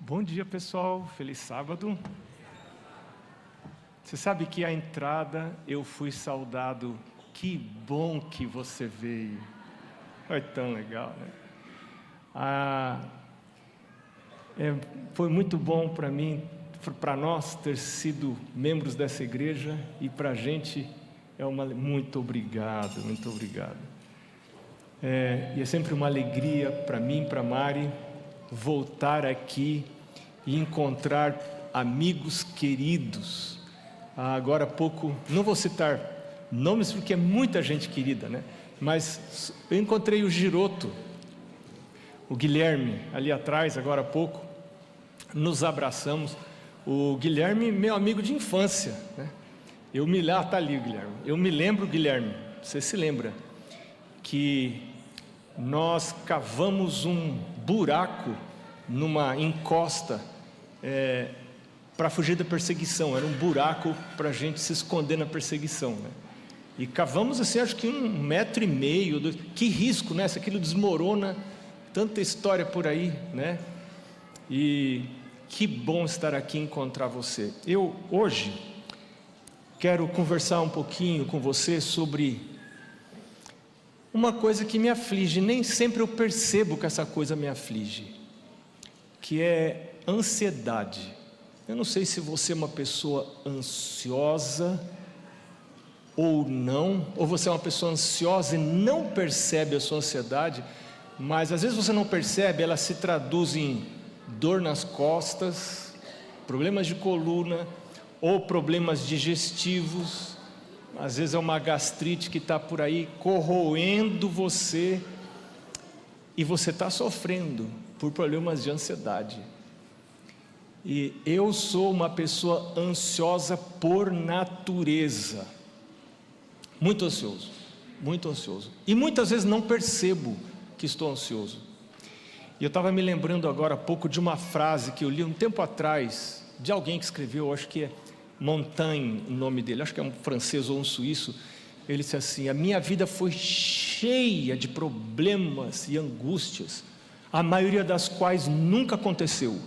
Bom dia, pessoal. Feliz sábado. Você sabe que à entrada eu fui saudado. Que bom que você veio. Foi tão legal, né? Foi muito bom para mim, para nós, ter sido membros dessa igreja, e para a gente muito obrigado, muito obrigado. E é sempre uma alegria para mim, para a Mari, voltar aqui e encontrar amigos queridos. Agora há pouco, não vou citar nomes porque é muita gente querida, né? Mas eu encontrei o Giroto, o Guilherme, ali atrás, agora há pouco, nos abraçamos. O Guilherme, meu amigo de infância, né? Está ali o Guilherme. Eu me lembro, Guilherme, você se lembra, que nós cavamos um buraco numa encosta para fugir da perseguição. Era um buraco para a gente se esconder na perseguição, né? E cavamos assim, acho que 1,5 metro, 2. Que risco, né? Se aquilo desmorona, tanta história por aí, né? E que bom estar aqui e encontrar você. Eu hoje quero conversar um pouquinho com você sobre uma coisa que me aflige. Nem sempre eu percebo que essa coisa me aflige, que é ansiedade. Eu não sei se você é uma pessoa ansiosa ou não, ou você é uma pessoa ansiosa e não percebe a sua ansiedade, mas às vezes você não percebe, ela se traduz em dor nas costas, problemas de coluna, ou problemas digestivos. Às vezes é uma gastrite que está por aí corroendo você, e você está sofrendo por problemas de ansiedade. E eu sou uma pessoa ansiosa por natureza, muito ansioso, e muitas vezes não percebo que estou ansioso. E eu estava me lembrando agora há pouco de uma frase que eu li um tempo atrás, de alguém que escreveu, acho que é Montaigne o nome dele, acho que é um francês ou um suíço. Ele disse assim: a minha vida foi cheia de problemas e angústias, a maioria das quais nunca aconteceu.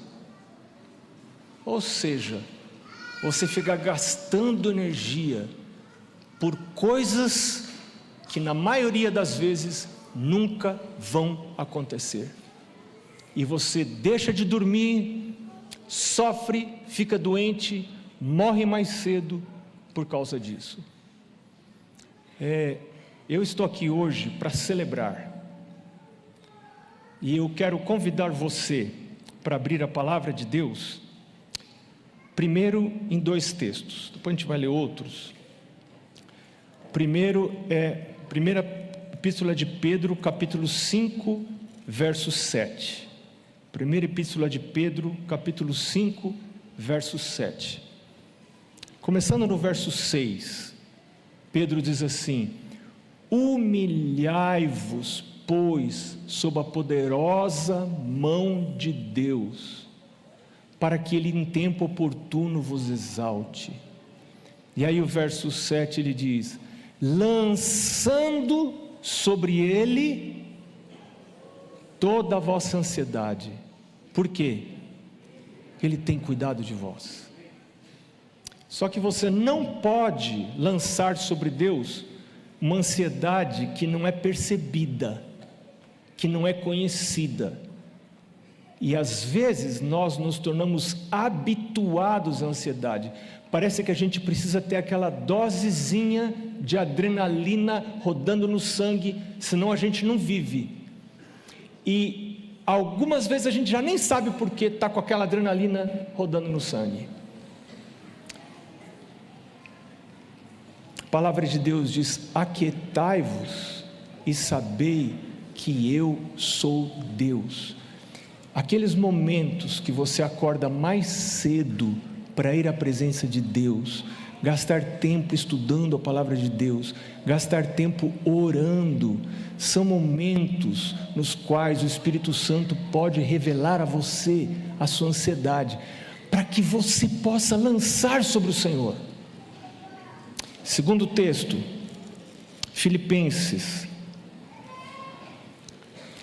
Ou seja, você fica gastando energia por coisas que na maioria das vezes nunca vão acontecer, e você deixa de dormir, sofre, fica doente, morre mais cedo por causa disso. Eu estou aqui hoje para celebrar, e eu quero convidar você para abrir a palavra de Deus, primeiro em 2 textos, depois a gente vai ler outros. Primeiro é a primeira epístola de Pedro, capítulo 5, verso 7. Primeira epístola de Pedro, capítulo 5, verso 7. Começando no verso 6, Pedro diz assim: humilhai-vos, pois, sob a poderosa mão de Deus, para que Ele em tempo oportuno vos exalte. E aí o verso 7 ele diz: lançando sobre Ele toda a vossa ansiedade. Por quê? Ele tem cuidado de vós. Só que você não pode lançar sobre Deus uma ansiedade que não é percebida, que não é conhecida. E às vezes nós nos tornamos habituados à ansiedade. Parece que a gente precisa ter aquela dosezinha de adrenalina rodando no sangue, senão a gente não vive. E algumas vezes a gente já nem sabe por que está com aquela adrenalina rodando no sangue. A palavra de Deus diz: aquietai-vos e sabei que eu sou Deus. Aqueles momentos que você acorda mais cedo para ir à presença de Deus, gastar tempo estudando a palavra de Deus, gastar tempo orando, são momentos nos quais o Espírito Santo pode revelar a você a sua ansiedade, para que você possa lançar sobre o Senhor. Segundo texto, Filipenses,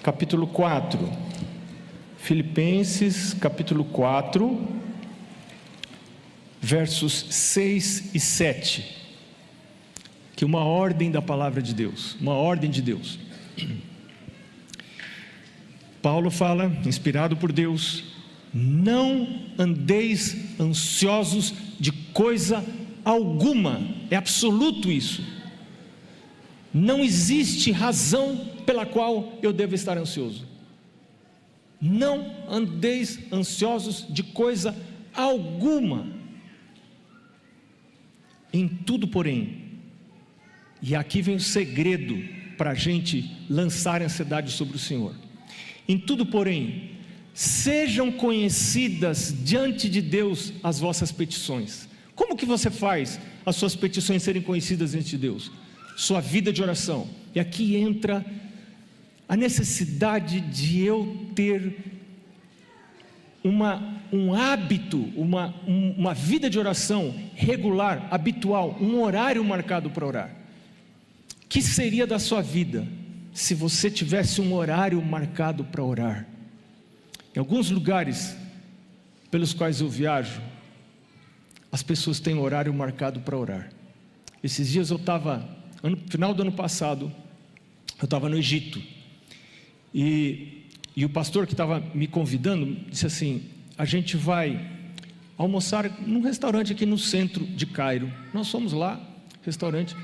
capítulo 4, Filipenses capítulo 4, versos 6 e 7, que é uma ordem da palavra de Deus, uma ordem de Deus. Paulo fala, inspirado por Deus: não andeis ansiosos de coisa alguma. É absoluto isso. Não existe razão pela qual eu devo estar ansioso. Não andeis ansiosos de coisa alguma. Em tudo, porém, e aqui vem o segredo para a gente lançar a ansiedade sobre o Senhor. Em tudo, porém, sejam conhecidas diante de Deus as vossas petições. Como que você faz as suas petições serem conhecidas diante de Deus? Sua vida de oração. E aqui entra a necessidade de eu ter um hábito, uma vida de oração regular, habitual, um horário marcado para orar. O que seria da sua vida se você tivesse um horário marcado para orar? Em alguns lugares pelos quais eu viajo, as pessoas têm horário marcado para orar. Esses dias eu estava, final do ano passado, eu estava no Egito, e o pastor que estava me convidando disse assim: a gente vai almoçar num restaurante aqui no centro de Cairo. Nós fomos lá, restaurante,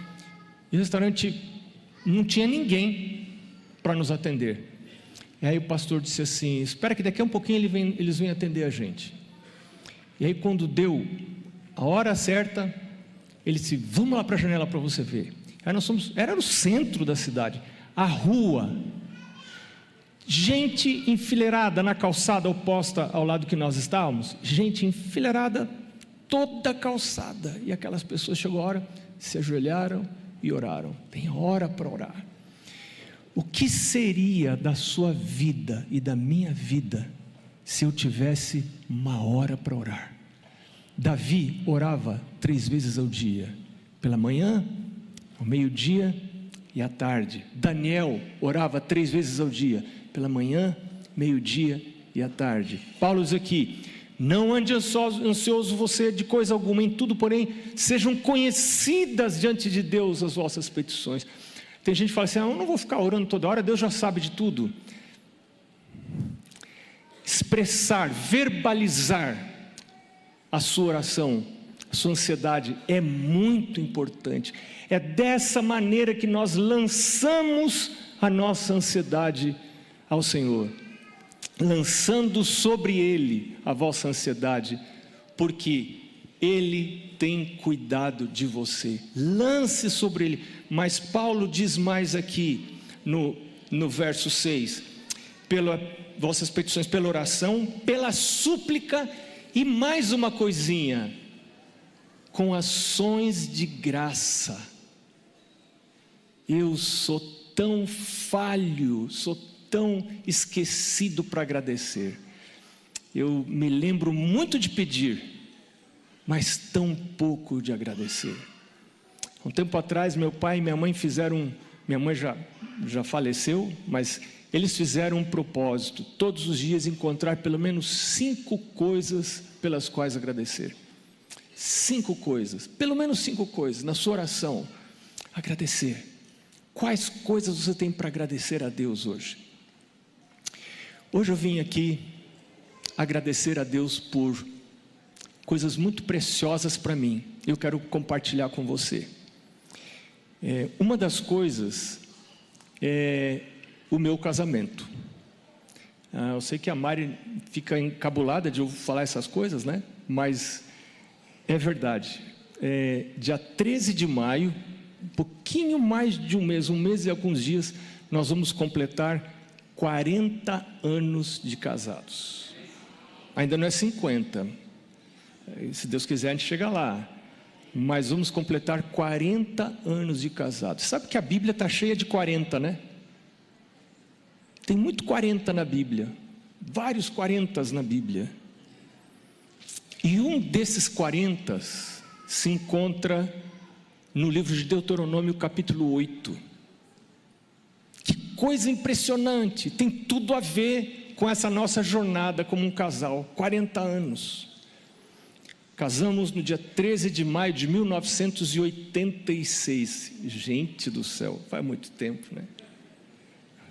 e o restaurante não tinha ninguém para nos atender. E aí o pastor disse assim: espera que daqui a um pouquinho eles vêm atender a gente. E aí quando deu a hora certa, ele disse: vamos lá para a janela para você ver. Aí nós fomos, era no centro da cidade, a rua, gente enfileirada na calçada oposta ao lado que nós estávamos, gente enfileirada, toda a calçada, e aquelas pessoas, chegou a hora, se ajoelharam e oraram. Tem hora para orar. O que seria da sua vida e da minha vida se eu tivesse uma hora para orar? Davi orava 3 vezes ao dia, pela manhã, ao meio-dia e à tarde. Daniel orava 3 vezes ao dia, pela manhã, meio-dia e à tarde. Paulo diz aqui: não ande ansioso você de coisa alguma, em tudo, porém, sejam conhecidas diante de Deus as vossas petições. Tem gente que fala assim: eu não vou ficar orando toda hora, Deus já sabe de tudo. Expressar, verbalizar a sua oração, a sua ansiedade é muito importante. É dessa maneira que nós lançamos a nossa ansiedade ao Senhor, lançando sobre Ele a vossa ansiedade, porque Ele tem cuidado de você. Lance sobre Ele. Mas Paulo diz mais aqui no verso 6: pelas vossas petições, pela oração, pela súplica, e mais uma coisinha, com ações de graça. Eu sou tão falho, sou tão esquecido para agradecer. Eu me lembro muito de pedir, mas tão pouco de agradecer. Um tempo atrás, meu pai e minha mãe fizeram, minha mãe já faleceu, mas eles fizeram um propósito: todos os dias encontrar pelo menos 5 coisas pelas quais agradecer. 5 coisas, pelo menos 5 coisas, na sua oração, agradecer. Quais coisas você tem para agradecer a Deus hoje? Hoje eu vim aqui agradecer a Deus por coisas muito preciosas para mim. Eu quero compartilhar com você. Uma das coisas é o meu casamento. Eu sei que a Mari fica encabulada de eu falar essas coisas, né? Mas é verdade. Dia 13 de maio, um pouquinho mais de um mês e alguns dias, nós vamos completar 40 anos de casados. Ainda não é 50. Se Deus quiser a gente chega lá. Mas vamos completar 40 anos de casados. Sabe que a Bíblia está cheia de 40, né? Tem muito 40 na Bíblia. Vários 40 na Bíblia. E um desses 40 se encontra no livro de Deuteronômio capítulo 8. Que coisa impressionante, tem tudo a ver com essa nossa jornada como um casal, 40 anos. Casamos no dia 13 de maio de 1986. Gente do céu, faz muito tempo, né?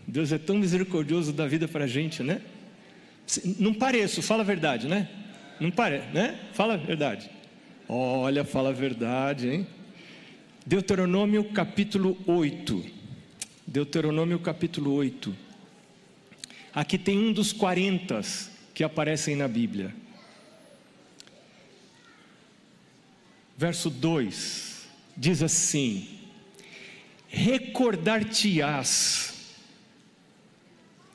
Deus é tão misericordioso da vida para a gente, né? Não pareço, fala a verdade, né? Não parece, né? Fala a verdade. Olha, fala a verdade, hein? Deuteronômio capítulo 8. Deuteronômio capítulo 8. Aqui tem um dos 40 que aparecem na Bíblia. Verso 2 diz assim: recordar-te-ás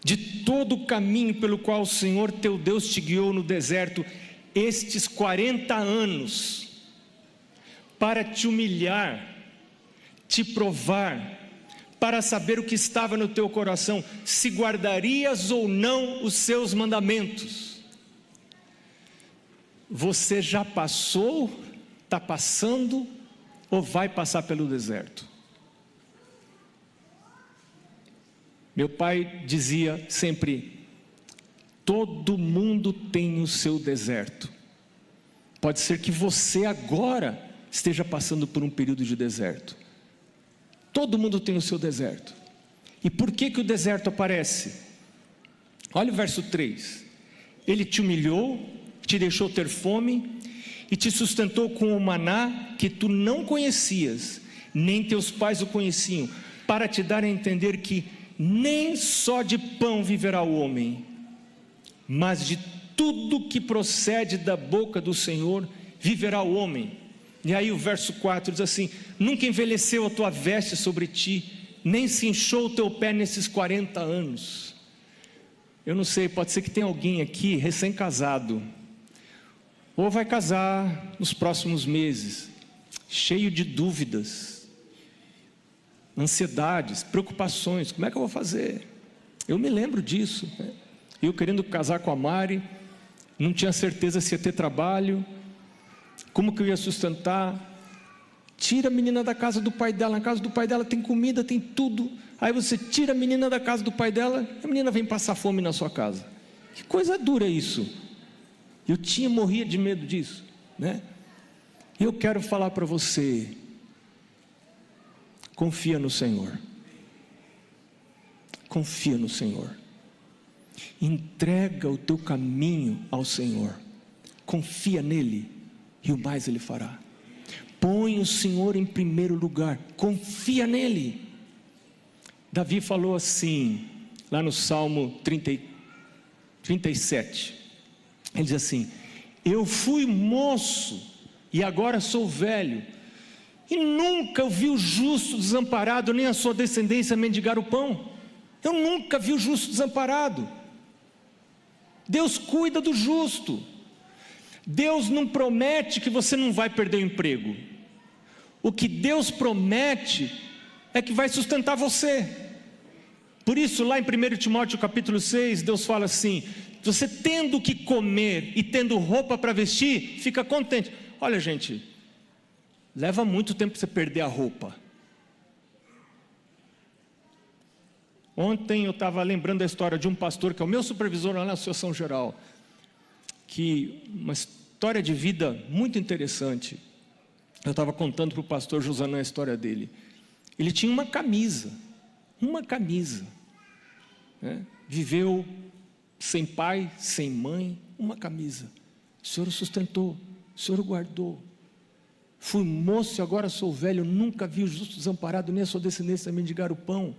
de todo o caminho pelo qual o Senhor teu Deus te guiou no deserto estes 40 anos, para te humilhar, te provar, para saber o que estava no teu coração, se guardarias ou não os seus mandamentos. Você já passou, está passando ou vai passar pelo deserto? Meu pai dizia sempre: todo mundo tem o seu deserto. Pode ser que você agora esteja passando por um período de deserto. Todo mundo tem o seu deserto. E por que o deserto aparece? Olha o verso 3. Ele te humilhou, te deixou ter fome e te sustentou com o maná que tu não conhecias, nem teus pais o conheciam, para te dar a entender que nem só de pão viverá o homem, mas de tudo que procede da boca do Senhor viverá o homem. E aí o verso 4 diz assim: nunca envelheceu a tua veste sobre ti, nem se inchou o teu pé nesses 40 anos. Eu não sei, pode ser que tenha alguém aqui recém-casado, ou vai casar nos próximos meses, cheio de dúvidas, ansiedades, preocupações. Como é que eu vou fazer? Eu me lembro disso, né? Eu querendo casar com a Mari, não tinha certeza se ia ter trabalho, como que eu ia sustentar. Tira a menina da casa do pai dela. Na casa do pai dela tem comida, tem tudo. Aí você tira a menina da casa do pai dela, a menina vem passar fome na sua casa. Que coisa dura isso. Eu morria de medo disso, né? E eu quero falar para você: confia no Senhor. Confia no Senhor. Entrega o teu caminho ao Senhor. Confia nele e o mais ele fará. Põe o Senhor em primeiro lugar. Confia nele. Davi falou assim, lá no Salmo 37. Ele diz assim: eu fui moço e agora sou velho, e nunca vi o justo desamparado, nem a sua descendência mendigar o pão. Eu nunca vi o justo desamparado. Deus cuida do justo. Deus não promete que você não vai perder o emprego. O que Deus promete é que vai sustentar você. Por isso lá em 1 Timóteo capítulo 6, Deus fala assim: você tendo o que comer e tendo roupa para vestir, fica contente. Olha, gente, leva muito tempo para você perder a roupa. Ontem eu estava lembrando da história de um pastor que é o meu supervisor lá na Associação Geral, que uma história de vida muito interessante. Eu estava contando para o pastor Josanã a história dele. Ele tinha uma camisa, né? Viveu sem pai, sem mãe, uma camisa. O Senhor o sustentou, o Senhor o guardou. Fui moço e agora sou velho, nunca vi o justo desamparado, nem a sua descendência mendigar o pão,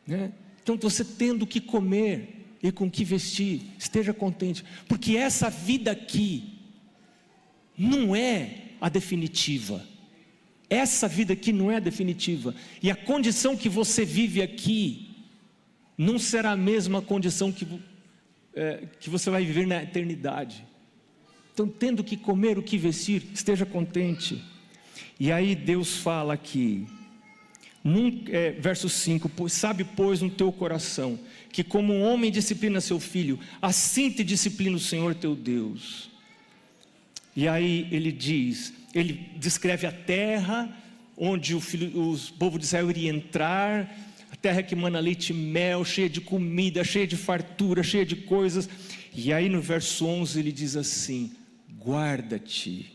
né? Então você tendo o que comer e com o que vestir, esteja contente, porque essa vida aqui não é a definitiva. Essa vida aqui não é a definitiva, e a condição que você vive aqui não será a mesma condição que você vai viver na eternidade. Então, tendo o que comer, o que vestir, esteja contente. E aí Deus fala aqui, verso 5: sabe, pois, no teu coração, que como um homem disciplina seu filho, assim te disciplina o Senhor teu Deus. E aí ele descreve a terra onde o povo de Israel iria entrar, a terra que mana leite e mel, cheia de comida, cheia de fartura, cheia de coisas. E aí no verso 11 ele diz assim: guarda-te,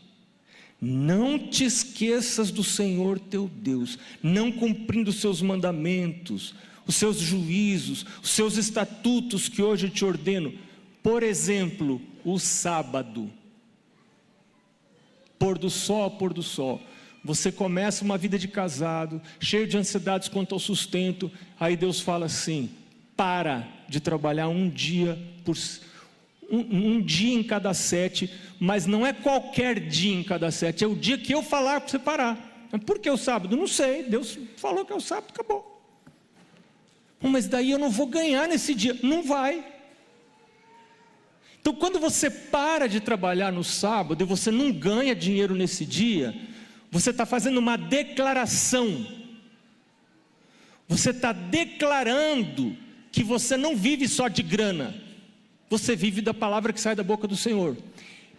não te esqueças do Senhor teu Deus, não cumprindo os seus mandamentos, os seus juízos, os seus estatutos que hoje eu te ordeno. Por exemplo, o sábado, pôr do sol, você começa uma vida de casado, cheio de ansiedades quanto ao sustento, aí Deus fala assim: para de trabalhar um dia em cada 7, mas não é qualquer dia em cada 7, é o dia que eu falar para você parar. Mas por que o sábado? Não sei, Deus falou que é o sábado, acabou. Mas daí eu não vou ganhar nesse dia. Não vai. Então quando você para de trabalhar no sábado e você não ganha dinheiro nesse dia, você está fazendo uma declaração. Você está declarando que você não vive só de grana, você vive da palavra que sai da boca do Senhor.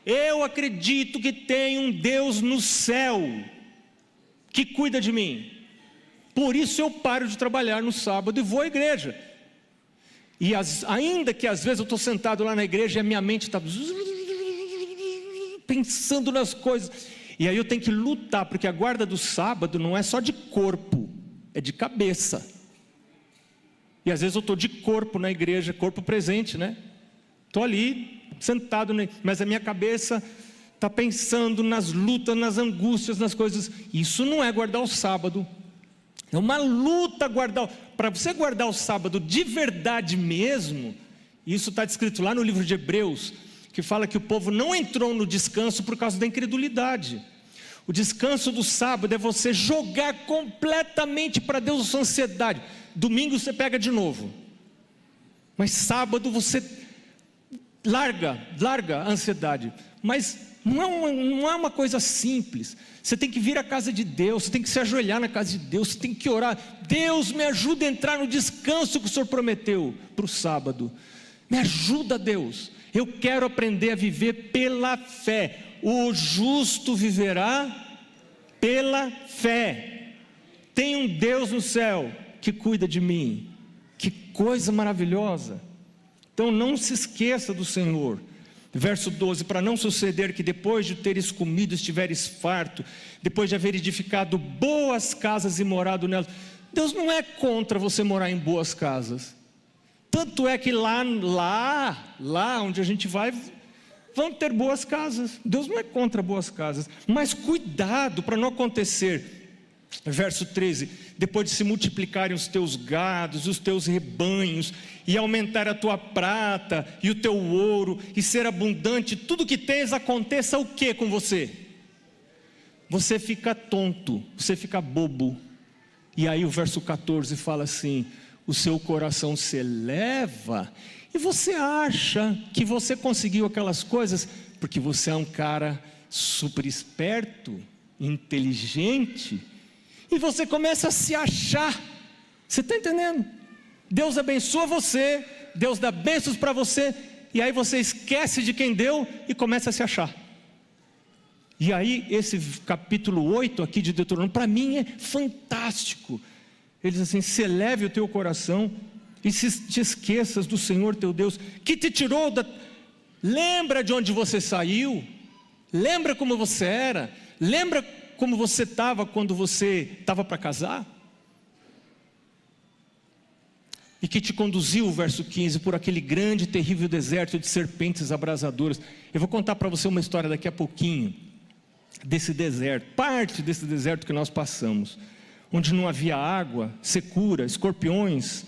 Eu acredito que tem um Deus no céu que cuida de mim, por isso eu paro de trabalhar no sábado e vou à igreja. E ainda que às vezes eu estou sentado lá na igreja e a minha mente está pensando nas coisas, e aí eu tenho que lutar, porque a guarda do sábado não é só de corpo, é de cabeça. E às vezes eu estou de corpo na igreja, corpo presente, né? Estou ali, sentado, mas a minha cabeça está pensando nas lutas, nas angústias, nas coisas. Isso não é guardar o sábado. É uma luta guardar. Para você guardar o sábado de verdade mesmo, isso está descrito lá no livro de Hebreus, que fala que o povo não entrou no descanso por causa da incredulidade. O descanso do sábado é você jogar completamente para Deus a sua ansiedade. Domingo você pega de novo, mas sábado você larga a ansiedade. Mas não é uma coisa simples. Você tem que vir à casa de Deus, você tem que se ajoelhar na casa de Deus, você tem que orar: Deus, me ajuda a entrar no descanso que o Senhor prometeu para o sábado. Me ajuda, Deus. Eu quero aprender a viver pela fé. O justo viverá pela fé. Tem um Deus no céu que cuida de mim. Que coisa maravilhosa. Então não se esqueça do Senhor. Verso 12: para não suceder que depois de teres comido estiveres farto, depois de haver edificado boas casas e morado nelas. Deus não é contra você morar em boas casas. Tanto é que lá onde a gente vai, vão ter boas casas. Deus não é contra boas casas, mas cuidado para não acontecer. Verso 13: depois de se multiplicarem os teus gados, os teus rebanhos, e aumentar a tua prata e o teu ouro, e ser abundante tudo que tens, aconteça o que com você? Você fica tonto, você fica bobo. E aí o verso 14 fala assim: o seu coração se eleva, e você acha que você conseguiu aquelas coisas, porque você é um cara super esperto, inteligente, e você começa a se achar. Você está entendendo? Deus abençoa você, Deus dá bênçãos para você, e aí você esquece de quem deu e começa a se achar. E aí esse capítulo 8 aqui de Deuteronômio, para mim é fantástico. Ele diz assim: se eleve o teu coração e se te esqueças do Senhor teu Deus, que te tirou da... Lembra de onde você saiu, lembra como você era, lembra como você estava quando você estava para casar, e que te conduziu, verso 15, por aquele grande e terrível deserto de serpentes abrasadoras. Eu vou contar para você uma história daqui a pouquinho, desse deserto, parte desse deserto que nós passamos, onde não havia água, secura, escorpiões,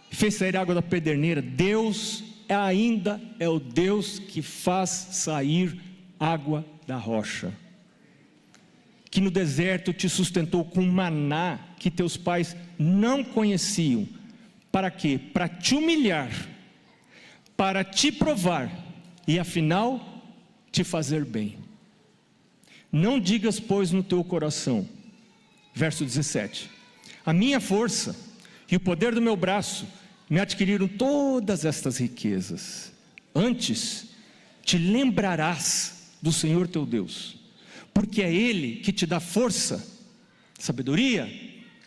fez sair água da pederneira. Deus ainda é o Deus que faz sair água da rocha, que no deserto te sustentou com maná que teus pais não conheciam. Para quê? Para te humilhar, para te provar e afinal te fazer bem. Não digas, pois, no teu coração, verso 17: a minha força e o poder do meu braço me adquiriram todas estas riquezas. Antes te lembrarás do Senhor teu Deus, porque é Ele que te dá força, sabedoria,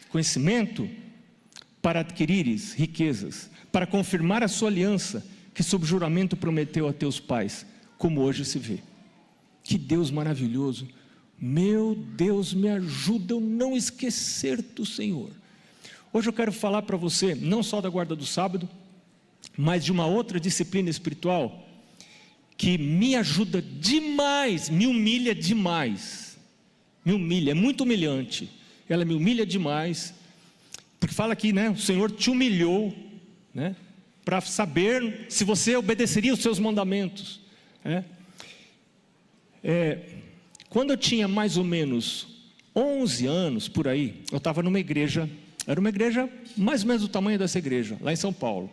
conhecimento, para adquirires riquezas, para confirmar a sua aliança, que sob juramento prometeu a teus pais, como hoje se vê. Que Deus maravilhoso! Meu Deus, me ajuda a não esquecer do Senhor. Hoje eu quero falar para você, não só da guarda do sábado, mas de uma outra disciplina espiritual, que me ajuda demais, me humilha demais, me humilha, é muito humilhante, ela me humilha demais, porque fala aqui, né, o Senhor te humilhou, né, para saber se você obedeceria os seus mandamentos, né? Quando eu tinha mais ou menos 11 anos, por aí, eu estava numa igreja, era uma igreja mais ou menos do tamanho dessa igreja, lá em São Paulo,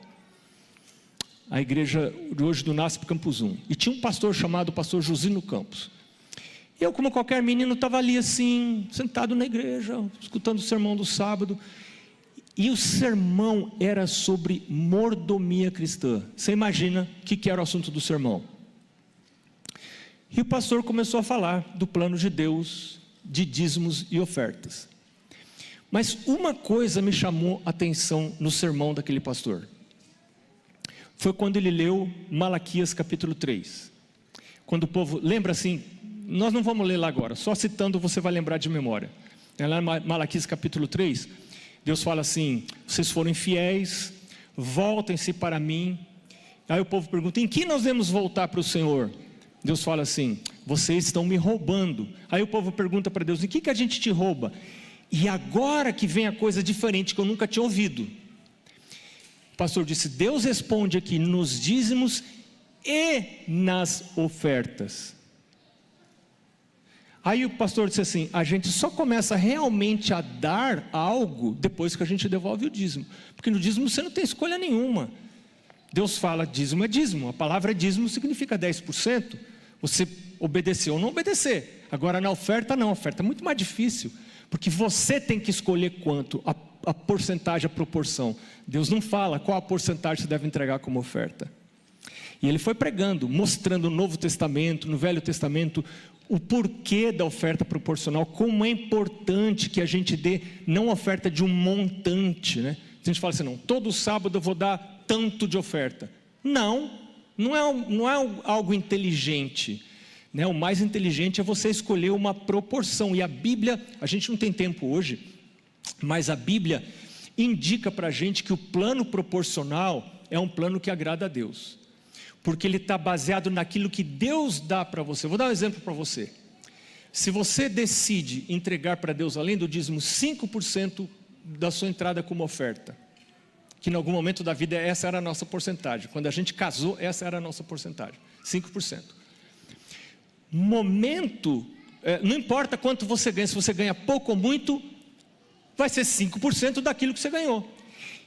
a igreja de hoje do NASP Campus 1, e tinha um pastor chamado pastor Josino Campos. Eu, como qualquer menino, estava ali assim, sentado na igreja, escutando o sermão do sábado, e o sermão era sobre mordomia cristã. Você imagina o que era o assunto do sermão? E o pastor começou a falar do plano de Deus, de dízimos e ofertas. Mas uma coisa me chamou a atenção no sermão daquele pastor. Foi quando ele leu Malaquias capítulo 3. Quando o povo, lembra assim, nós não vamos ler lá agora, só citando você vai lembrar de memória. Lá em Malaquias capítulo 3, Deus fala assim: vocês foram infiéis, voltem-se para mim. Aí o povo pergunta: em que nós devemos voltar para o Senhor? Deus fala assim: vocês estão me roubando. Aí o povo pergunta para Deus: em que a gente te rouba? E agora que vem a coisa diferente que eu nunca tinha ouvido. O pastor disse: Deus responde aqui nos dízimos e nas ofertas. Aí o pastor disse assim: a gente só começa realmente a dar algo depois que a gente devolve o dízimo, porque no dízimo você não tem escolha nenhuma. Deus fala: dízimo é dízimo, a palavra dízimo significa 10%, você obedecer ou não obedecer. Agora na oferta não, a oferta é muito mais difícil, porque você tem que escolher quanto, a porcentagem, a proporção. Deus não fala qual a porcentagem você deve entregar como oferta. E ele foi pregando, mostrando no Novo Testamento, no Velho Testamento, o porquê da oferta proporcional, como é importante que a gente dê, não oferta de um montante, né? A gente fala assim: não, todo sábado eu vou dar tanto de oferta. Não é algo inteligente, né? O mais inteligente é você escolher uma proporção, e a Bíblia, a gente não tem tempo hoje, mas a Bíblia indica para a gente que o plano proporcional é um plano que agrada a Deus, porque ele está baseado naquilo que Deus dá para você. Vou dar um exemplo para você. Se você decide entregar para Deus, além do dízimo, 5% da sua entrada como oferta, que em algum momento da vida essa era a nossa porcentagem, quando a gente casou, essa era a nossa porcentagem, 5%. Não importa quanto você ganha, se você ganha pouco ou muito, vai ser 5% daquilo que você ganhou.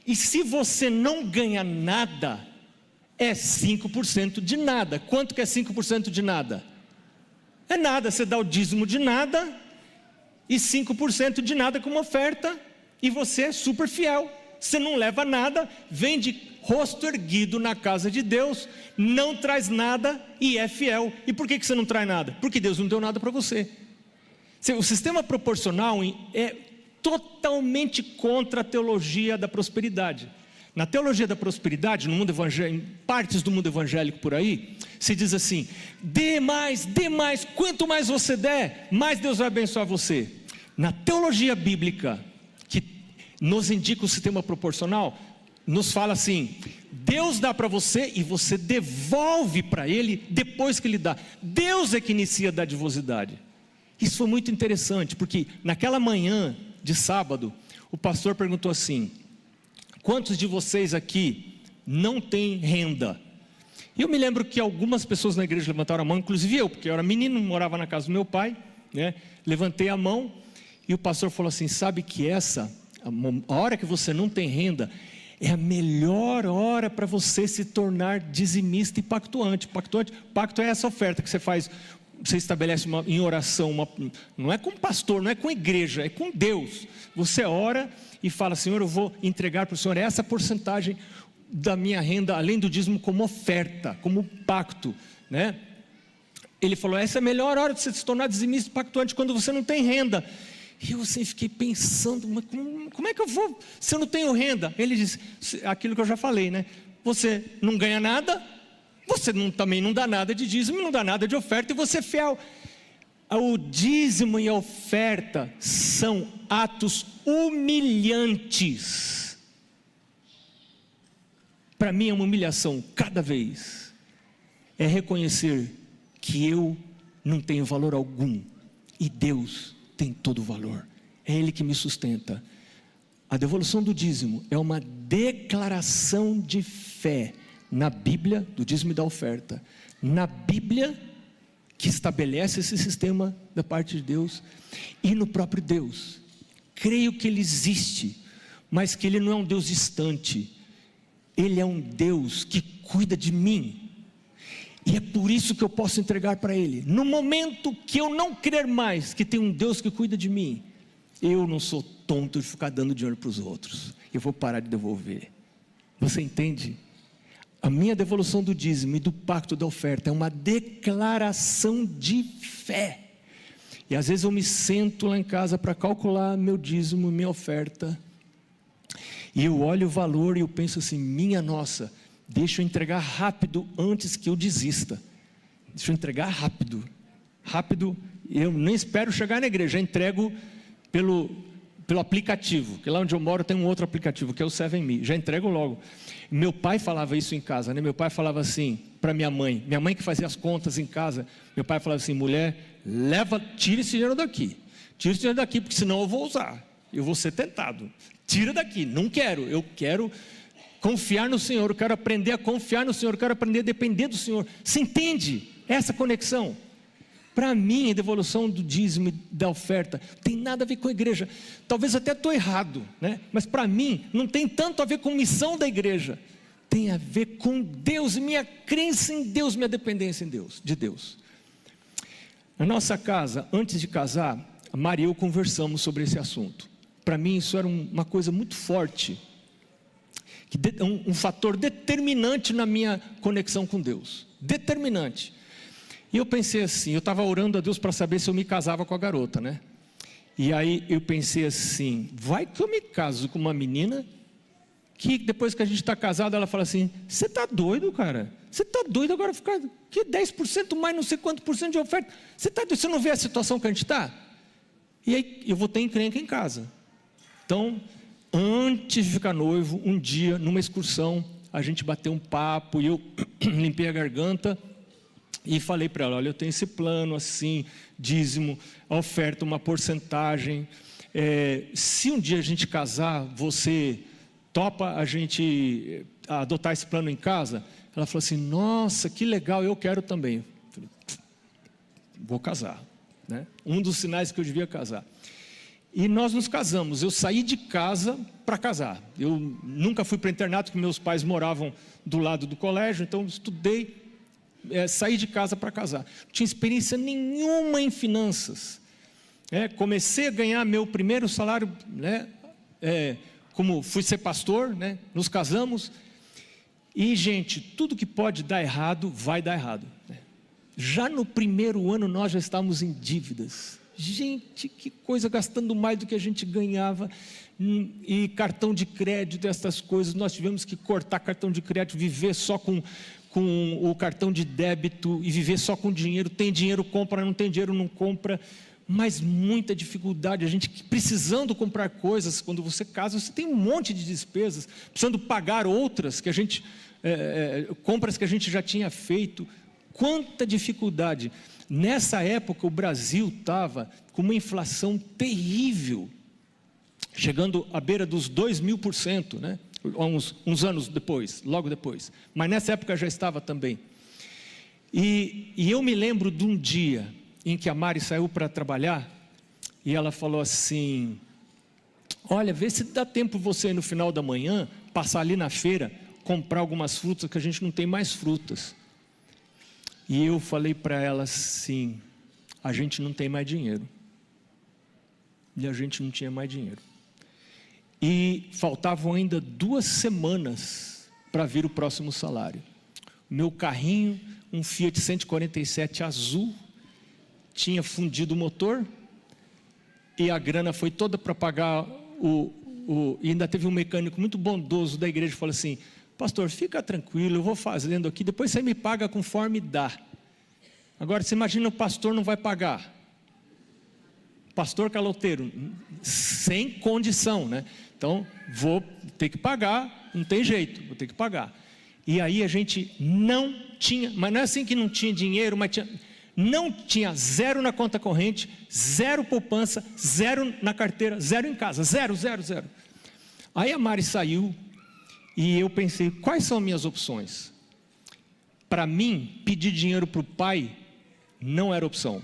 E se você não ganha nada, é 5% de nada. Quanto que é 5% de nada? É nada, você dá o dízimo de nada e 5% de nada como oferta, e você é super fiel. Você não leva nada, vem de rosto erguido na casa de Deus, não traz nada e é fiel. E por que você não traz nada? Porque Deus não deu nada para você. O sistema proporcional é totalmente contra a teologia da prosperidade. Na teologia da prosperidade, no mundo evangélico, em partes do mundo evangélico por aí, se diz assim: dê mais, quanto mais você der, mais Deus vai abençoar você. Na teologia bíblica, que nos indica o sistema proporcional, nos fala assim: Deus dá para você e você devolve para Ele depois que Ele dá. Deus é que inicia a dadivosidade. Isso foi muito interessante, porque naquela manhã de sábado, o pastor perguntou assim: quantos de vocês aqui não têm renda? E eu me lembro que algumas pessoas na igreja levantaram a mão, inclusive eu, porque eu era menino, morava na casa do meu pai, né? Levantei a mão e o pastor falou assim: sabe que a hora que você não tem renda, é a melhor hora para você se tornar dizimista e pactuante. Pacto é essa oferta que você faz, você estabelece em oração, não é com pastor, não é com igreja, é com Deus. Você ora e fala: Senhor, eu vou entregar para o Senhor essa porcentagem da minha renda, além do dízimo, como oferta, como pacto, né? Ele falou: essa é a melhor hora de você se tornar dizimista e pactuante, quando você não tem renda. E eu assim fiquei pensando, mas como é que eu vou, se eu não tenho renda? Ele disse, aquilo que eu já falei, né? Você não ganha nada, você também não dá nada de dízimo, não dá nada de oferta, e você é fiel. O dízimo e a oferta são atos humilhantes. Para mim é uma humilhação cada vez. É reconhecer que eu não tenho valor algum e Deus tem todo o valor. É Ele que me sustenta. A devolução do dízimo é uma declaração de fé na Bíblia, do dízimo e da oferta. Na Bíblia, que estabelece esse sistema da parte de Deus, e no próprio Deus. Creio que Ele existe, mas que Ele não é um Deus distante. Ele é um Deus que cuida de mim. E é por isso que eu posso entregar para Ele. No momento que eu não crer mais que tem um Deus que cuida de mim, eu não sou tonto de ficar dando dinheiro para os outros. Eu vou parar de devolver. Você entende? A minha devolução do dízimo e do pacto da oferta é uma declaração de fé. E às vezes eu me sento lá em casa para calcular meu dízimo, minha oferta, e eu olho o valor e eu penso assim, minha nossa, deixa eu entregar rápido antes que eu desista. Deixa eu entregar rápido, eu nem espero chegar na igreja, já entrego pelo aplicativo, que lá onde eu moro tem um outro aplicativo, que é o 7Me, já entrego logo. Meu pai falava isso em casa, né? Meu pai falava assim para minha mãe que fazia as contas em casa, meu pai falava assim, mulher, tira esse dinheiro daqui, porque senão eu vou usar, eu vou ser tentado, tira daqui, não quero, eu quero confiar no Senhor, eu quero aprender a confiar no Senhor, eu quero aprender a depender do Senhor. Você entende essa conexão? Para mim, a devolução do dízimo e da oferta tem nada a ver com a igreja. Talvez até estou errado, né? Mas para mim não tem tanto a ver com missão da igreja. Tem a ver com Deus, minha crença em Deus, minha dependência de Deus. Na nossa casa, antes de casar, a Maria e eu conversamos sobre esse assunto. Para mim isso era uma coisa muito forte, um fator determinante na minha conexão com Deus. Determinante. E eu pensei assim, eu estava orando a Deus para saber se eu me casava com a garota, né? E aí eu pensei assim, vai que eu me caso com uma menina, que depois que a gente está casado, ela fala assim, você está doido, cara? Você está doido agora ficar, que 10% mais não sei quanto por cento de oferta? Você está doido, você não vê a situação que a gente está? E aí eu vou ter encrenca em casa. Então, antes de ficar noivo, um dia, numa excursão, a gente bateu um papo, e eu limpei a garganta, e falei para ela, olha, eu tenho esse plano assim, dízimo, a oferta, uma porcentagem, se um dia a gente casar, você topa a gente adotar esse plano em casa? Ela falou assim, nossa, que legal, eu quero também. Eu falei, vou casar, né? Um dos sinais que eu devia casar. E nós nos casamos, eu saí de casa para casar. Eu nunca fui para internato, porque meus pais moravam do lado do colégio, então estudei, saí de casa para casar. Não tinha experiência nenhuma em finanças. Comecei a ganhar meu primeiro salário, né? Como fui ser pastor, né? Nos casamos. E, gente, tudo que pode dar errado, vai dar errado, né? Já no primeiro ano nós já estávamos em dívidas. Gente, que coisa, gastando mais do que a gente ganhava, e cartão de crédito, essas coisas, nós tivemos que cortar cartão de crédito, viver só com o cartão de débito, e viver só com dinheiro, tem dinheiro compra, não tem dinheiro não compra, mas muita dificuldade, a gente precisando comprar coisas, quando você casa, você tem um monte de despesas, precisando pagar outras, que a gente, compras que a gente já tinha feito, quanta dificuldade. Nessa época o Brasil estava com uma inflação terrível, chegando à beira dos 2.000%, né? Uns anos depois, logo depois, mas nessa época já estava também. E eu me lembro de um dia em que a Mari saiu para trabalhar, e ela falou assim, olha, vê se dá tempo você no final da manhã, passar ali na feira, comprar algumas frutas, que a gente não tem mais frutas. E eu falei para ela assim, a gente não tem mais dinheiro. E a gente não tinha mais dinheiro. E faltavam ainda 2 semanas para vir o próximo salário. Meu carrinho, um Fiat 147 azul, tinha fundido o motor, e a grana foi toda para pagar e ainda teve um mecânico muito bondoso da igreja que falou assim: pastor, fica tranquilo, eu vou fazendo aqui, depois você me paga conforme dá. Agora você imagina, o pastor não vai pagar, pastor caloteiro, sem condição, né? Então vou ter que pagar, não tem jeito, vou ter que pagar. E aí a gente não tinha, mas não é assim que não tinha dinheiro, mas não tinha zero na conta corrente, zero poupança, zero na carteira, zero em casa, zero. Aí a Mari saiu e eu pensei, quais são as minhas opções? Para mim, pedir dinheiro para o pai não era opção.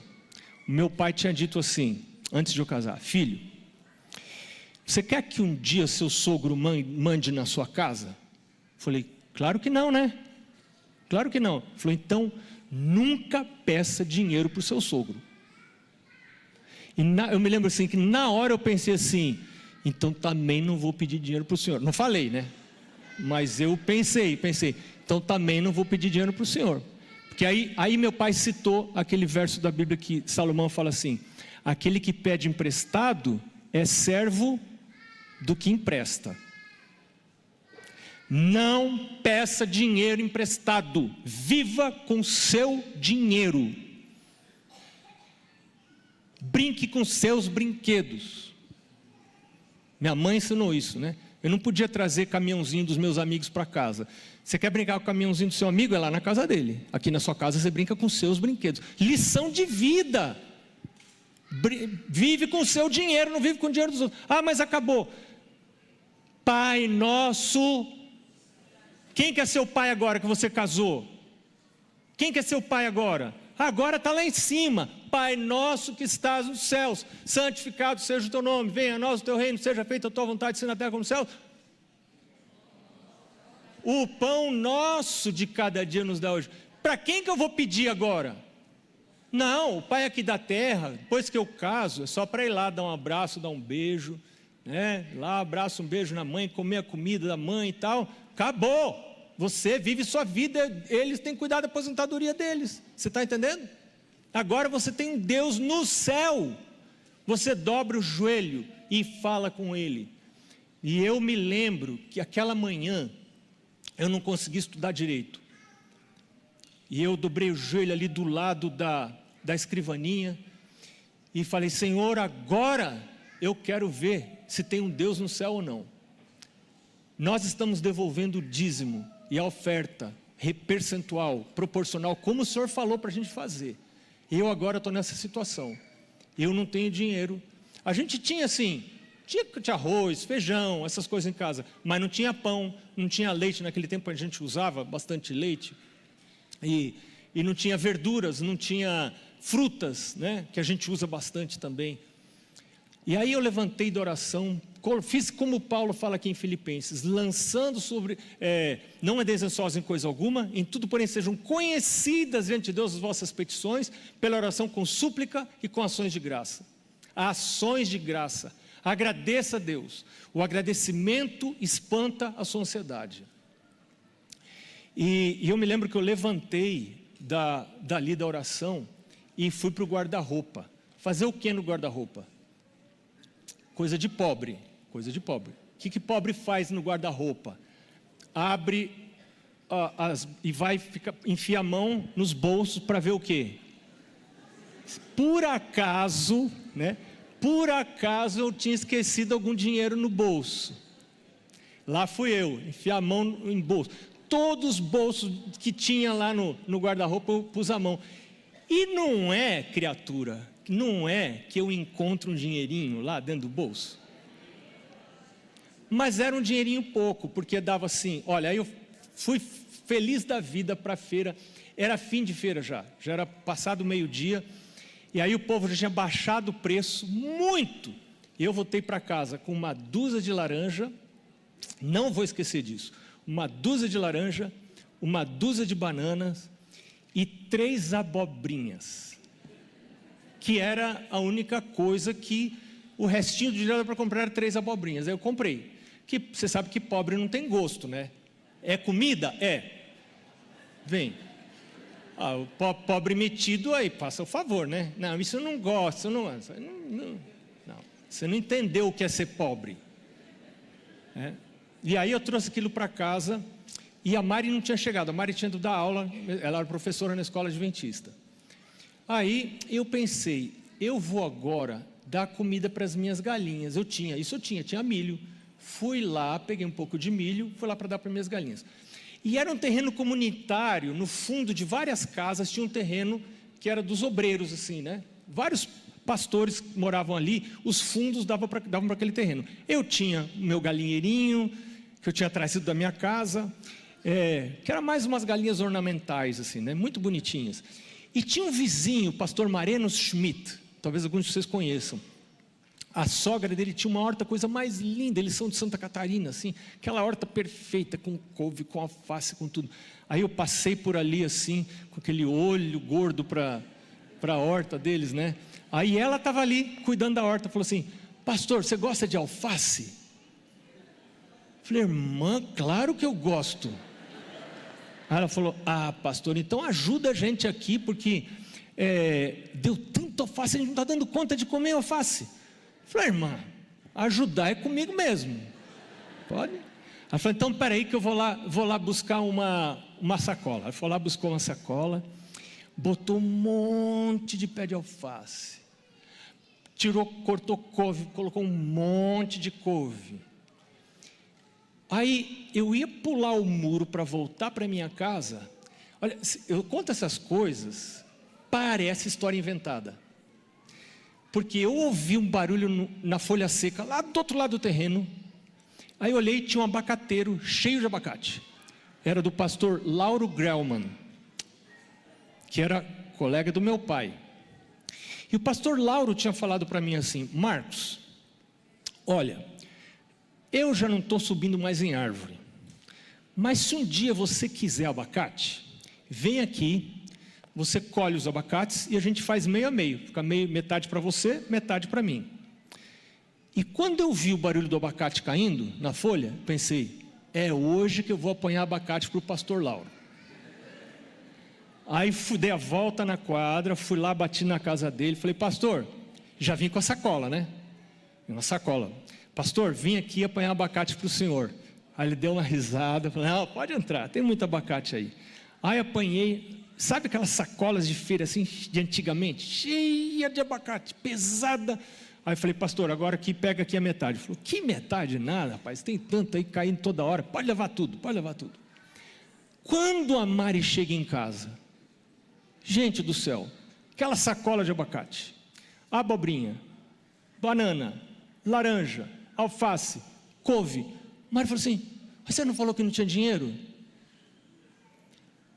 O meu pai tinha dito assim, antes de eu casar: filho, você quer que um dia seu sogro mande na sua casa? Falei, claro que não, né? Claro que não. Falou, então nunca peça dinheiro para o seu sogro. E eu me lembro assim, que na hora eu pensei assim, então também não vou pedir dinheiro para o senhor. Não falei, né? Mas eu pensei, então também não vou pedir dinheiro para o senhor. Porque aí meu pai citou aquele verso da Bíblia que Salomão fala assim: aquele que pede emprestado é servo do que empresta. Não peça dinheiro emprestado, viva com seu dinheiro, brinque com seus brinquedos. Minha mãe ensinou isso, né? Eu não podia trazer caminhãozinho dos meus amigos para casa. Você quer brincar com o caminhãozinho do seu amigo? É lá na casa dele. Aqui na sua casa você brinca com seus brinquedos. Lição de vida. Vive com o seu dinheiro, não vive com o dinheiro dos outros. Ah, mas acabou. Pai nosso. Quem quer ser o pai agora que você casou? Quem quer ser o pai agora? Agora está lá em cima. Pai nosso que estás nos céus, santificado seja o teu nome, venha a nós o teu reino, seja feita a tua vontade, assim na terra como no céu. O pão nosso de cada dia nos dá hoje. Para quem que eu vou pedir agora? Não, o pai aqui da terra, depois que eu caso, é só para ir lá dar um abraço, dar um beijo, né? Lá abraço, um beijo na mãe, comer a comida da mãe e tal. Acabou. Você vive sua vida, eles têm cuidado da aposentadoria deles. Você está entendendo? Agora você tem um Deus no céu. Você dobra o joelho e fala com Ele. E eu me lembro que aquela manhã eu não consegui estudar direito. E eu dobrei o joelho ali do lado da escrivaninha e falei: Senhor, agora eu quero ver se tem um Deus no céu ou não. Nós estamos devolvendo o dízimo e a oferta percentual, proporcional, como o Senhor falou para a gente fazer. Eu agora estou nessa situação. Eu não tenho dinheiro. A gente tinha assim, tinha arroz, feijão, essas coisas em casa, mas não tinha pão, não tinha leite. Naquele tempo a gente usava bastante leite. E não tinha verduras, não tinha frutas, né, que a gente usa bastante também. E aí eu levantei da oração, fiz como Paulo fala aqui em Filipenses, lançando sobre, não andeis ansiosos em coisa alguma, em tudo porém sejam conhecidas diante de Deus as vossas petições, pela oração com súplica e com ações de graça. Ações de graça, agradeça a Deus, o agradecimento espanta a sua ansiedade. E eu me lembro que eu levantei dali da oração e fui para o guarda-roupa. Fazer o que no guarda-roupa? Coisa de pobre, coisa de pobre. O que pobre faz no guarda-roupa? Abre e vai enfia a mão nos bolsos para ver o quê? Por acaso, né? Por acaso eu tinha esquecido algum dinheiro no bolso. Lá fui eu, enfiar a mão em bolso. Todos os bolsos que tinha lá no guarda-roupa eu pus a mão. E não é, criatura, não é que eu encontro um dinheirinho lá dentro do bolso. Mas era um dinheirinho pouco, porque dava assim, olha, aí eu fui feliz da vida para a feira, era fim de feira já era passado meio-dia, e aí o povo já tinha baixado o preço muito, e eu voltei para casa com uma dúzia de laranja, não vou esquecer disso, uma dúzia de laranja, uma dúzia de bananas e 3 abobrinhas, que era a única coisa que o restinho do dinheiro para comprar era 3 abobrinhas. Aí eu comprei, que você sabe que pobre não tem gosto, né? É comida? É. Vem. O pobre metido aí, passa o favor, né? Não, isso eu não gosto, não. Você não entendeu o que é ser pobre. E aí eu trouxe aquilo para casa, e a Mari não tinha chegado. A Mari tinha ido dar aula, ela era professora na escola adventista. Aí eu pensei, eu vou agora dar comida para as minhas galinhas. Tinha milho. Fui lá, peguei um pouco de milho, fui lá para dar para minhas galinhas. E era um terreno comunitário, no fundo de várias casas tinha um terreno que era dos obreiros, assim, né? Vários pastores moravam ali, os fundos davam para aquele terreno. Eu tinha o meu galinheirinho, que eu tinha trazido da minha casa, que era mais umas galinhas ornamentais, assim, né? Muito bonitinhas. E tinha um vizinho, o pastor Marenos Schmidt, talvez alguns de vocês conheçam. A sogra dele tinha uma horta, coisa mais linda, eles são de Santa Catarina, assim, aquela horta perfeita, com couve, com alface, com tudo. Aí eu passei por ali, assim, com aquele olho gordo para a horta deles, né? Aí ela estava ali, cuidando da horta, falou assim, pastor, você gosta de alface? Falei, irmã, claro que eu gosto. Aí ela falou, pastor, então ajuda a gente aqui, porque deu tanto alface, a gente não está dando conta de comer alface. Falei, irmã, ajudar é comigo mesmo. Pode? Ela falou, então peraí que eu vou lá buscar uma sacola. Ela foi lá, buscou uma sacola, botou um monte de pé de alface, cortou couve, colocou um monte de couve. Aí eu ia pular o muro para voltar para minha casa. Olha, eu conto essas coisas, parece história inventada. Porque eu ouvi um barulho na folha seca, lá do outro lado do terreno. Aí eu olhei e tinha um abacateiro cheio de abacate. Era do pastor Lauro Grellman, que era colega do meu pai. E o pastor Lauro tinha falado para mim assim, Marcos, olha, eu já não estou subindo mais em árvore, mas se um dia você quiser abacate, vem aqui, você colhe os abacates e a gente faz meio a meio, fica metade para você, metade para mim. E quando eu vi o barulho do abacate caindo na folha, pensei, é hoje que eu vou apanhar abacate para o pastor Lauro. Aí dei a volta na quadra, fui lá, bati na casa dele, falei, pastor, já vim com a sacola, né? Uma sacola. Pastor, vim aqui apanhar abacate para o senhor. Aí ele deu uma risada, falou, não, pode entrar, tem muito abacate aí. Aí apanhei, sabe aquelas sacolas de feira assim, de antigamente? Cheia de abacate, pesada. Aí eu falei, pastor, agora aqui, pega aqui a metade. Ele falou, que metade? Nada, rapaz, tem tanto aí caindo toda hora, pode levar tudo, pode levar tudo. Quando a Mari chega em casa, gente do céu, aquela sacola de abacate, abobrinha, banana, laranja, alface, couve. Mari falou assim, você não falou que não tinha dinheiro?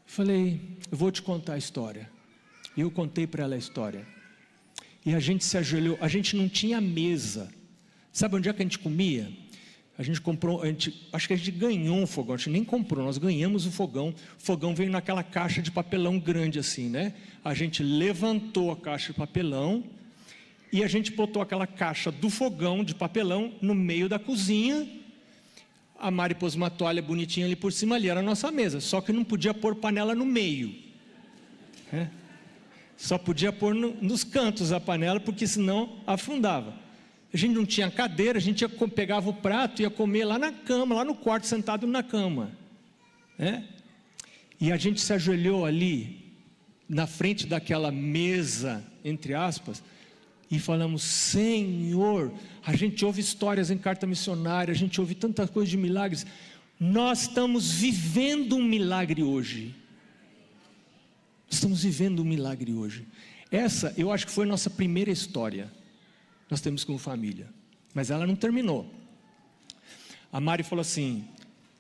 Falei, eu vou te contar a história. E eu contei para ela a história. E a gente se ajoelhou, a gente não tinha mesa. Sabe onde é que a gente comia? A gente comprou, acho que a gente ganhou um fogão, a gente nem comprou, nós ganhamos o fogão. O fogão veio naquela caixa de papelão grande assim, né? A gente levantou a caixa de papelão e a gente botou aquela caixa do fogão de papelão no meio da cozinha. A Mari pôs uma toalha bonitinha ali por cima, ali era a nossa mesa, só que não podia pôr panela no meio, né? Só podia pôr nos cantos a panela, porque senão afundava. A gente não tinha cadeira, a gente pegava o prato e ia comer lá na cama, lá no quarto, sentado na cama, né? E a gente se ajoelhou ali, na frente daquela mesa, entre aspas, e falamos, Senhor, a gente ouve histórias em carta missionária, a gente ouve tantas coisas de milagres, nós estamos vivendo um milagre hoje. Estamos vivendo um milagre hoje. Essa, eu acho que foi a nossa primeira história, nós temos como família, mas ela não terminou. A Mari falou assim,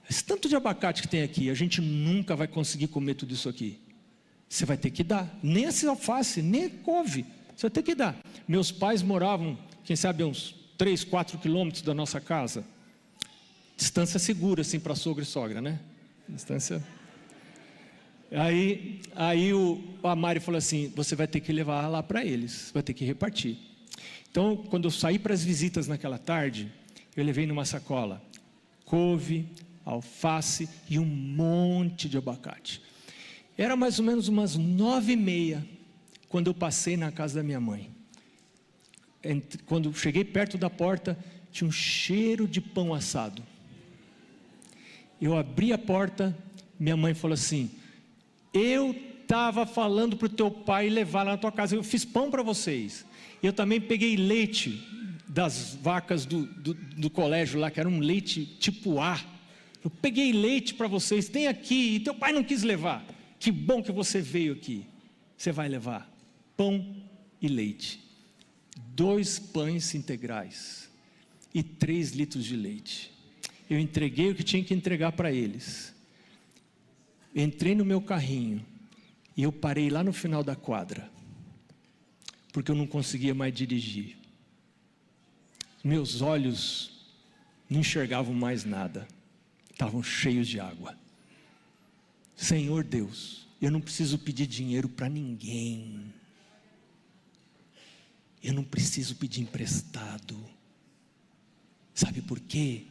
esse tanto de abacate que tem aqui, a gente nunca vai conseguir comer tudo isso aqui. Você vai ter que dar, nem essa alface, nem a couve, você vai ter que dar. Meus pais moravam, quem sabe, uns 3, 4 quilômetros da nossa casa. Distância segura, assim, para sogra e sogra, né? Distância. Aí a Mari falou assim, você vai ter que levar lá para eles, vai ter que repartir. Então, quando eu saí para as visitas naquela tarde, eu levei numa sacola couve, alface e um monte de abacate. Era mais ou menos umas 9h30, quando eu passei na casa da minha mãe. quando cheguei perto da porta, tinha um cheiro de pão assado. Eu abri a porta, minha mãe falou assim: eu estava falando para o teu pai levar lá na tua casa, eu fiz pão para vocês. Eu também peguei leite das vacas do colégio lá, que era um leite tipo A. Eu peguei leite para vocês, tem aqui, e teu pai não quis levar. Que bom que você veio aqui. Você vai levar pão e leite, 2 pães integrais e 3 litros de leite. Eu entreguei o que tinha que entregar para eles. Entrei no meu carrinho e eu parei lá no final da quadra, porque eu não conseguia mais dirigir. Meus olhos não enxergavam mais nada, estavam cheios de água. Senhor Deus, eu não preciso pedir dinheiro para ninguém, eu não preciso pedir emprestado. Sabe por quê?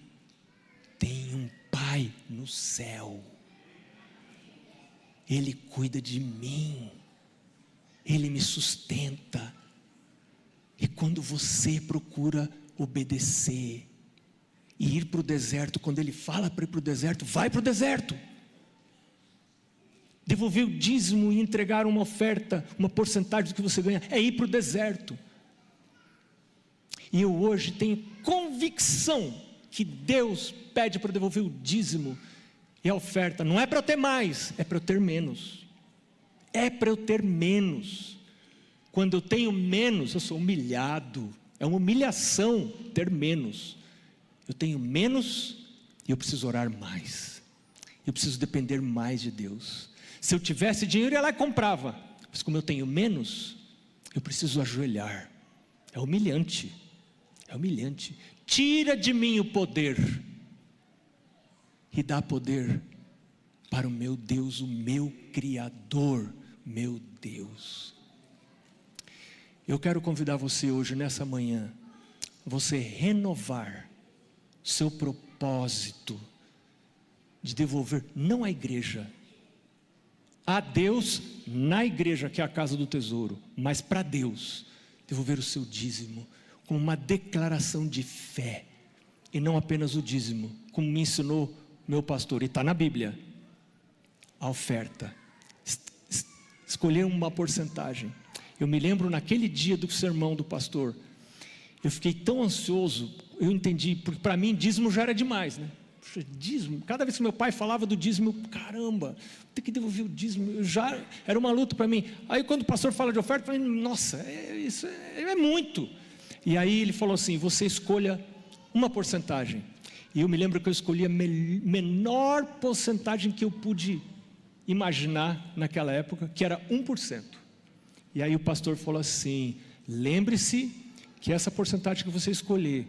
Tem um Pai no céu, Ele cuida de mim, Ele me sustenta. E quando você procura obedecer e ir para o deserto, quando Ele fala para ir para o deserto, vai para o deserto. Devolver o dízimo e entregar uma oferta, uma porcentagem do que você ganha, é ir para o deserto. E eu hoje tenho convicção que Deus pede para devolver o dízimo e a oferta, não é para eu ter mais, é para eu ter menos. É para eu ter menos. Quando eu tenho menos, eu sou humilhado. É uma humilhação ter menos. Eu tenho menos e eu preciso orar mais. Eu preciso depender mais de Deus. Se eu tivesse dinheiro, eu ia lá e comprava. Mas como eu tenho menos, eu preciso ajoelhar. É humilhante. É humilhante. Tira de mim o poder e dá poder para o meu Deus, o meu Criador, meu Deus. Eu quero convidar você hoje, nessa manhã, você renovar seu propósito de devolver, não à igreja, a Deus na igreja, que é a casa do tesouro, mas para Deus, devolver o seu dízimo, como uma declaração de fé, e não apenas o dízimo, como me ensinou meu pastor, e está na Bíblia, a oferta, escolher uma porcentagem. Eu me lembro naquele dia do sermão do pastor, eu fiquei tão ansioso, eu entendi, porque para mim dízimo já era demais, né? Puxa, dízimo, cada vez que meu pai falava do dízimo, caramba, tem que devolver o dízimo, já era uma luta para mim. Aí quando o pastor fala de oferta, eu falei, nossa, isso é muito. E aí ele falou assim, você escolha uma porcentagem. E eu me lembro que eu escolhi a menor porcentagem que eu pude imaginar naquela época, que era 1%. E aí o pastor falou assim, lembre-se que essa porcentagem que você escolher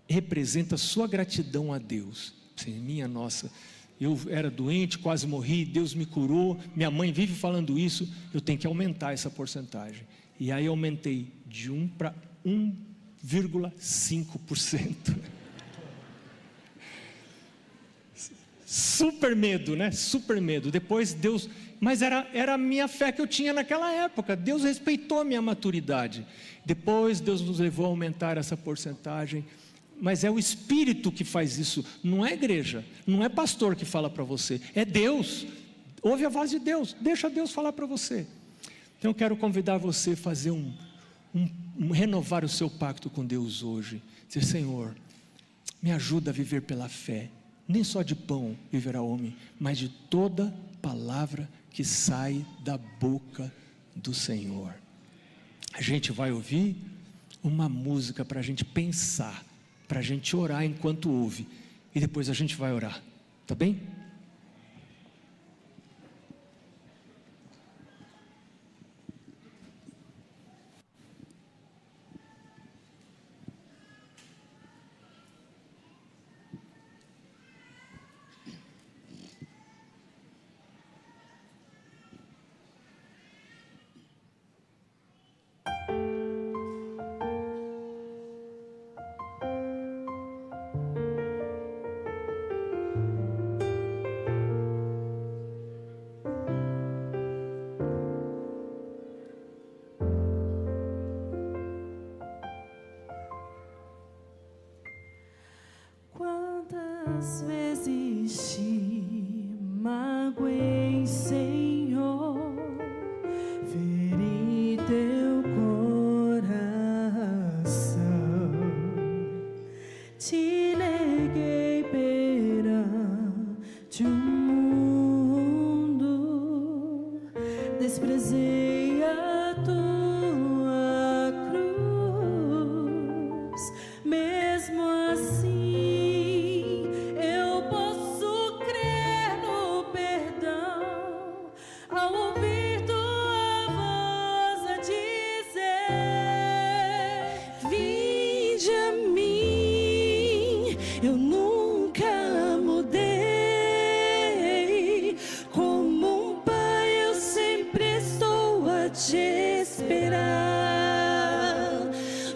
representa a sua gratidão a Deus. Assim, minha nossa, eu era doente, quase morri, Deus me curou, minha mãe vive falando isso, eu tenho que aumentar essa porcentagem. E aí eu aumentei de 1 para 1,5%. Super medo, né? Super medo. Depois Deus, mas era a minha fé que eu tinha naquela época. Deus respeitou a minha maturidade. Depois Deus nos levou a aumentar essa porcentagem. Mas é o Espírito que faz isso, não é a igreja, não é pastor que fala para você, é Deus. Ouve a voz de Deus, deixa Deus falar para você. Então eu quero convidar você a fazer renovar o seu pacto com Deus hoje. Dizer, Senhor, me ajuda a viver pela fé. Nem só de pão viverá o homem, mas de toda palavra que sai da boca do Senhor. A gente vai ouvir uma música para a gente pensar, para a gente orar enquanto ouve, e depois a gente vai orar, tá bem? Às vezes te magoei, Senhor, feri teu coração, te neguei perante o mundo, desprezei a tua cruz. Mesmo assim, eu posso crer no perdão ao ouvir tua voz a dizer: vinde a mim. Eu nunca mudei. Como um pai, eu sempre estou a te esperar.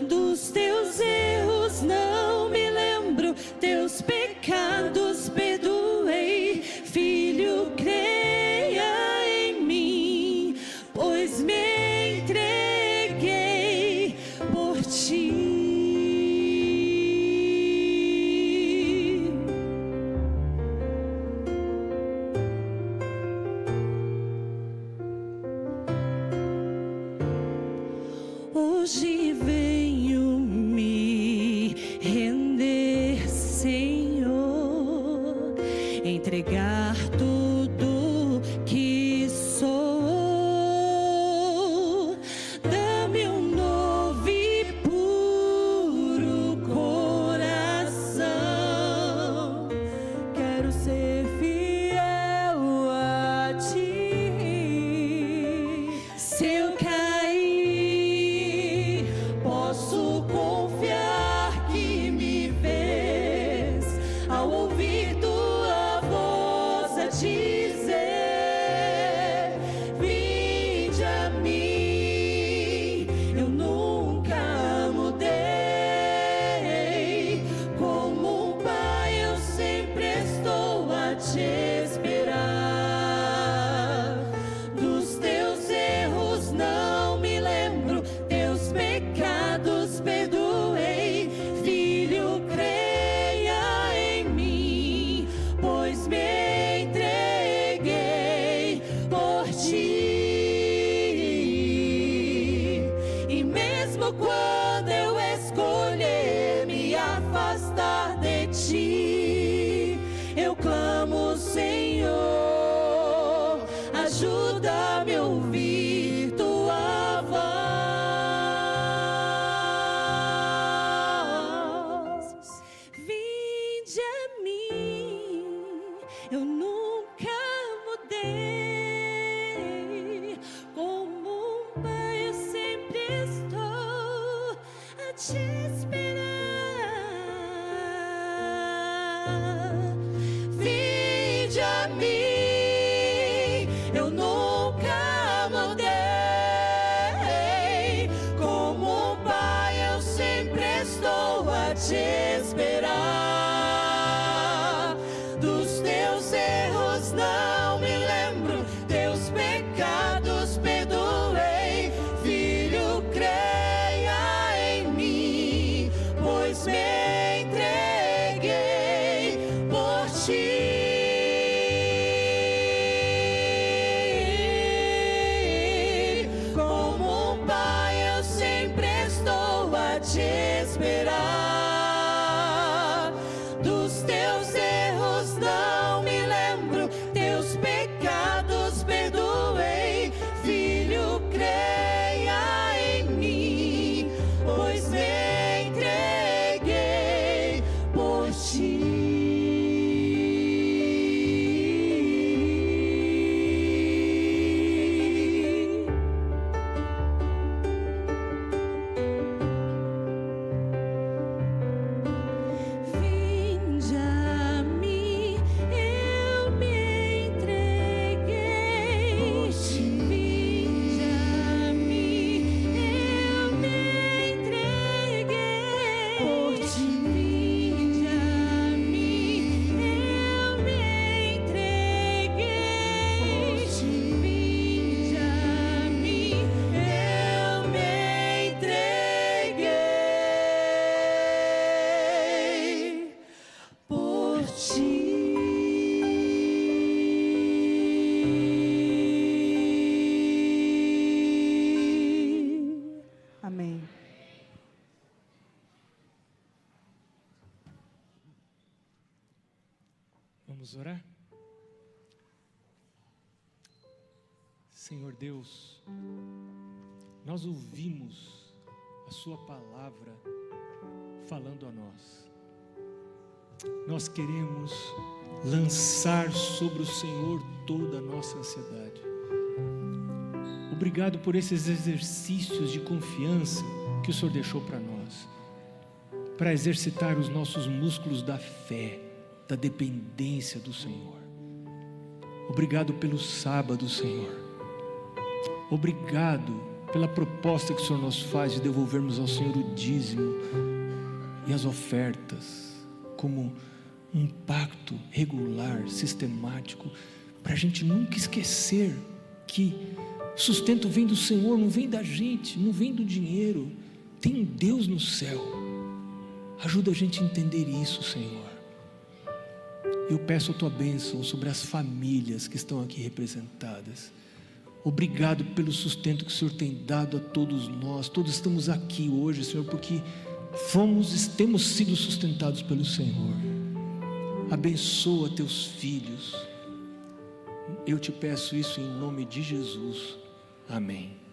Dos teus erros não me lembro, teus pecados perdoei. Filho, creia em mim, pois me entreguei por ti. Hoje venho me render, Senhor, entregar tudo que sou. Dá-me um novo e puro coração. Quero ser fiel a ti. Se eu cair, posso confiar que me vês ao ouvir tua voz a dizer: vinde a mim. Eu nunca mudei. Como um pai, eu sempre estou a te esperar. Dos teus erros não me lembro, teus pecados perdoei. Filho, creia em mim, pois me entreguei por ti. E mesmo quando eu escolher me afastar de ti, eu clamo, Senhor, ajuda-me a ouvir tua voz. Vinde a mim. Eu nunca mudei. Como um pai, eu sempre estou a te esperar. Vinde a mim. Eu nunca mudei. Como um pai, eu sempre estou a te esperar. Dos teus erros não me lembro, teus pecados perdoei. Filho, creia em mim, Amém. Vamos orar? Senhor Deus, nós ouvimos a Sua palavra falando a nós. Nós queremos lançar sobre o Senhor toda a nossa ansiedade. Obrigado por esses exercícios de confiança que o Senhor deixou para nós, para exercitar os nossos músculos da fé, da dependência do Senhor. Obrigado pelo sábado, Senhor. Obrigado pela proposta que o Senhor nos faz de devolvermos ao Senhor o dízimo e as ofertas, como um pacto regular, sistemático, para a gente nunca esquecer que o sustento vem do Senhor, não vem da gente, não vem do dinheiro, tem um Deus no céu. Ajuda a gente a entender isso, Senhor. Eu peço a Tua bênção sobre as famílias que estão aqui representadas. Obrigado pelo sustento que o Senhor tem dado a todos nós. Todos estamos aqui hoje, Senhor, porque temos sido sustentados pelo Senhor. Abençoa Teus filhos. Eu te peço isso em nome de Jesus. Amém.